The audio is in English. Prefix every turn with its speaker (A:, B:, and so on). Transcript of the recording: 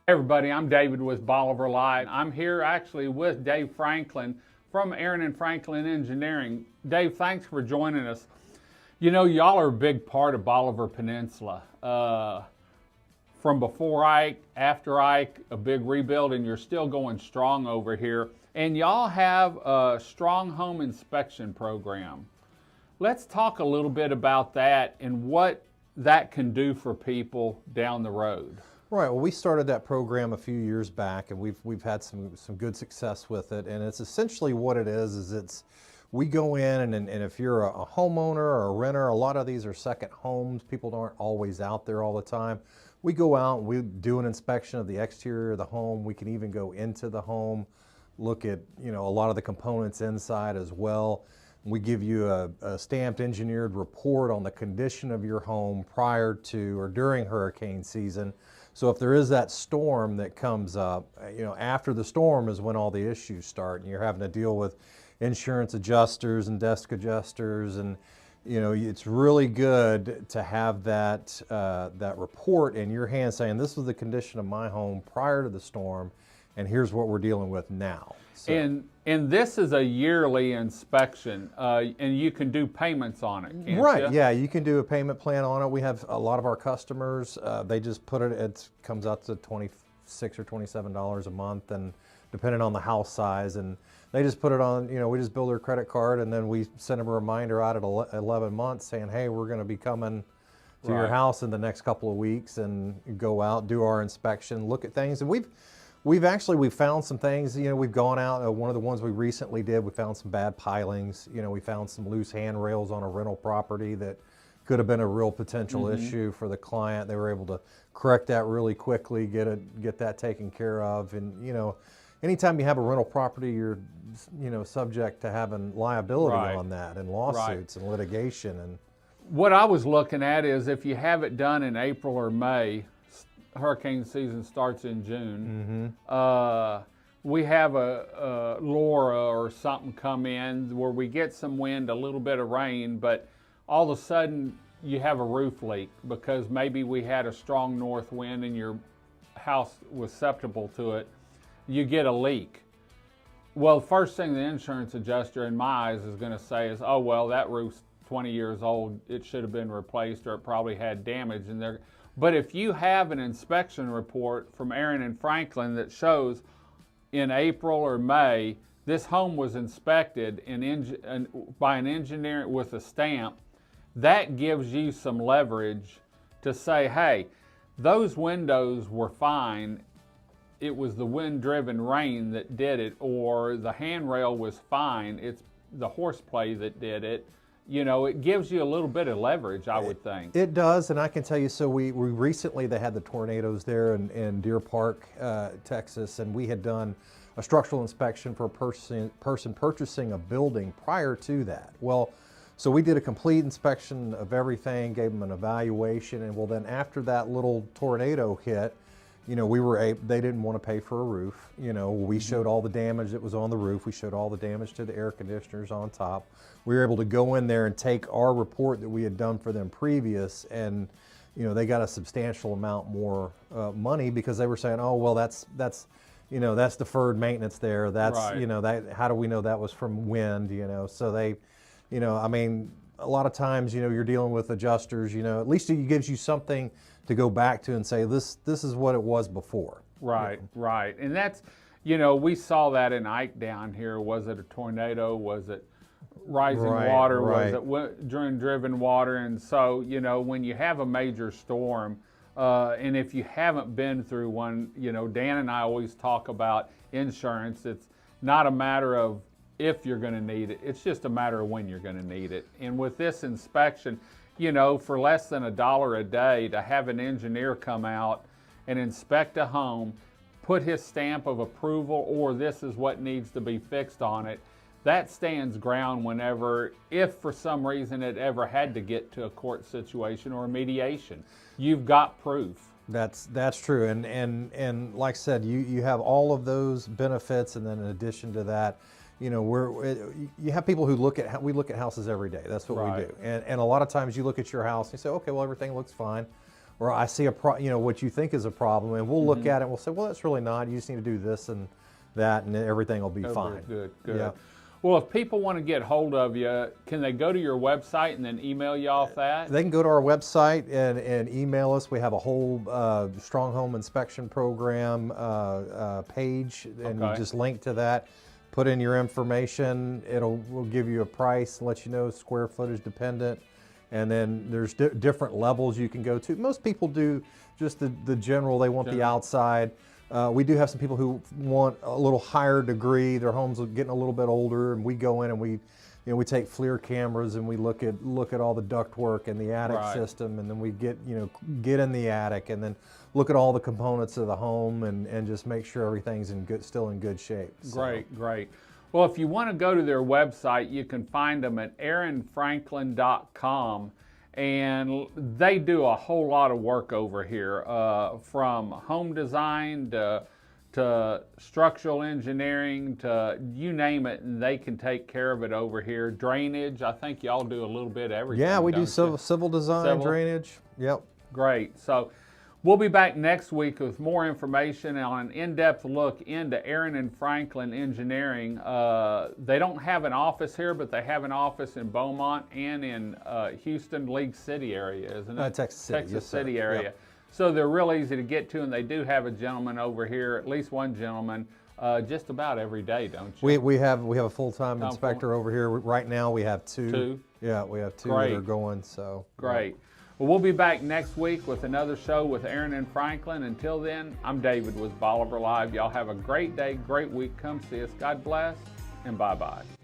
A: Hey everybody, I'm David with Bolivar Live. I'm here actually with Dave Franklin from Aran and Franklin Engineering. Dave, thanks for joining us. You know, y'all are a big part of Bolivar Peninsula. From before Ike, after Ike, a big rebuild, and you're still going strong over here. And y'all have a strong home inspection program. Let's talk a little bit about that and what that can do for people down the road.
B: Right. Well, we started that program a few years back, and we've had some good success with it. And it's essentially what it is we go in and if you're a homeowner or a renter, a lot of these are second homes. People aren't always out there all the time. We go out and we do an inspection of the exterior of the home. We can even go into the home, look at a lot of the components inside as well. We give you a stamped engineered report on the condition of your home prior to or during hurricane season. So if there is that storm that comes up, after the storm is when all the issues start, and you're having to deal with insurance adjusters and desk adjusters, and it's really good to have that that report in your hand saying this was the condition of my home prior to the storm, and here's what we're dealing with now. So.
A: And this is a yearly inspection, and you can do payments on it, can't
B: right,
A: you?
B: Yeah, you can do a payment plan on it. We have a lot of our customers, they just put it comes out to $26 or $27 a month, and depending on the house size, and they just put it on, we just bill their credit card, and then we send them a reminder out at 11 months saying, hey, we're going to be coming to your house in the next couple of weeks, and go out, do our inspection, look at things. And we've found some things, we've gone out, one of the ones we recently did, we found some bad pilings, we found some loose handrails on a rental property that could have been a real potential issue for the client. They were able to correct that really quickly, get that taken care of. And anytime you have a rental property, you're subject to having liability on that, and lawsuits and litigation. And
A: what I was looking at is if you have it done in April or May, hurricane season starts in June. We have a Laura or something come in where we get some wind, a little bit of rain, but all of a sudden you have a roof leak because maybe we had a strong north wind and your house was susceptible to it. You get a leak. Well, the first thing the insurance adjuster in my eyes is going to say is, oh, well, that roof's 20 years old. It should have been replaced, or it probably had damage. But if you have an inspection report from Aran and Franklin that shows in April or May, this home was inspected by an engineer with a stamp, that gives you some leverage to say, hey, those windows were fine. It was the wind-driven rain that did it, or the handrail was fine. It's the horseplay that did it. It gives you a little bit of leverage, I would think.
B: It does, and I can tell you, so we recently, they had the tornadoes there in Deer Park, Texas, and we had done a structural inspection for a person purchasing a building prior to that. Well, so we did a complete inspection of everything, gave them an evaluation, and well, then after that little tornado hit, they didn't want to pay for a roof. We showed all the damage that was on the roof. We showed all the damage to the air conditioners on top. We were able to go in there and take our report that we had done for them previous, and they got a substantial amount more money because they were saying, oh, well, that's deferred maintenance there. That's how do we know that was from wind? So they, I mean, a lot of times you're dealing with adjusters. At least it gives you something to go back to and say this is what it was before.
A: Right, right. And that's, we saw that in Ike down here. Was it a tornado? Was it rising water? Was it driven water? And so, when you have a major storm, and if you haven't been through one, Dan and I always talk about insurance. It's not a matter of if you're going to need it. It's just a matter of when you're going to need it. And with this inspection, for less than $1 a day to have an engineer come out and inspect a home, put his stamp of approval, or this is what needs to be fixed on it, that stands ground whenever, if for some reason it ever had to get to a court situation or a mediation. You've got proof.
B: That's true, and like I said, you have all of those benefits, and then in addition to that, you have people who we look at houses every day. That's what we do, and a lot of times you look at your house and you say, okay, well, everything looks fine. or I see what you think is a problem, and we'll look at it and we'll say, well, that's really not. You just need to do this and that, and everything will be fine.
A: Good, good.
B: Yeah.
A: Well, if people want to get hold of you, can they go to your website and then email you off that?
B: They can go to our website and email us. We have a whole strong home inspection program page, and you just link to that. Put in your information. We'll give you a price, let you know square footage dependent, and then there's different levels you can go to. Most people do just the general. They want the outside. We do have some people who want a little higher degree. Their homes are getting a little bit older, and we go in and we take FLIR cameras and we look at all the ductwork and the attic system, and then we get in the attic and then look at all the components of the home and just make sure everything's still in good shape.
A: Great, great. Well, if you want to go to their website, you can find them at aranfranklin.com. And they do a whole lot of work over here, from home design to structural engineering to you name it, and they can take care of it over here. Drainage, I think y'all do a little bit of everything.
B: Yeah, we do civil design, drainage. Yep.
A: Great. So we'll be back next week with more information on an in-depth look into Aran and Franklin Engineering. They don't have an office here, but they have an office in Beaumont and in Houston, League City area, isn't it?
B: Texas City.
A: Texas City area. Yep. So they're real easy to get to, and they do have a gentleman over here, at least one gentleman, just about every day, don't you?
B: We have a full-time inspector over here. Right now we have two.
A: Two?
B: Yeah, we have two that are going. So
A: great. Well, we'll be back next week with another show with Aran and Franklin. Until then, I'm David with Bolivar Live. Y'all have a great day, great week. Come see us. God bless, and bye-bye.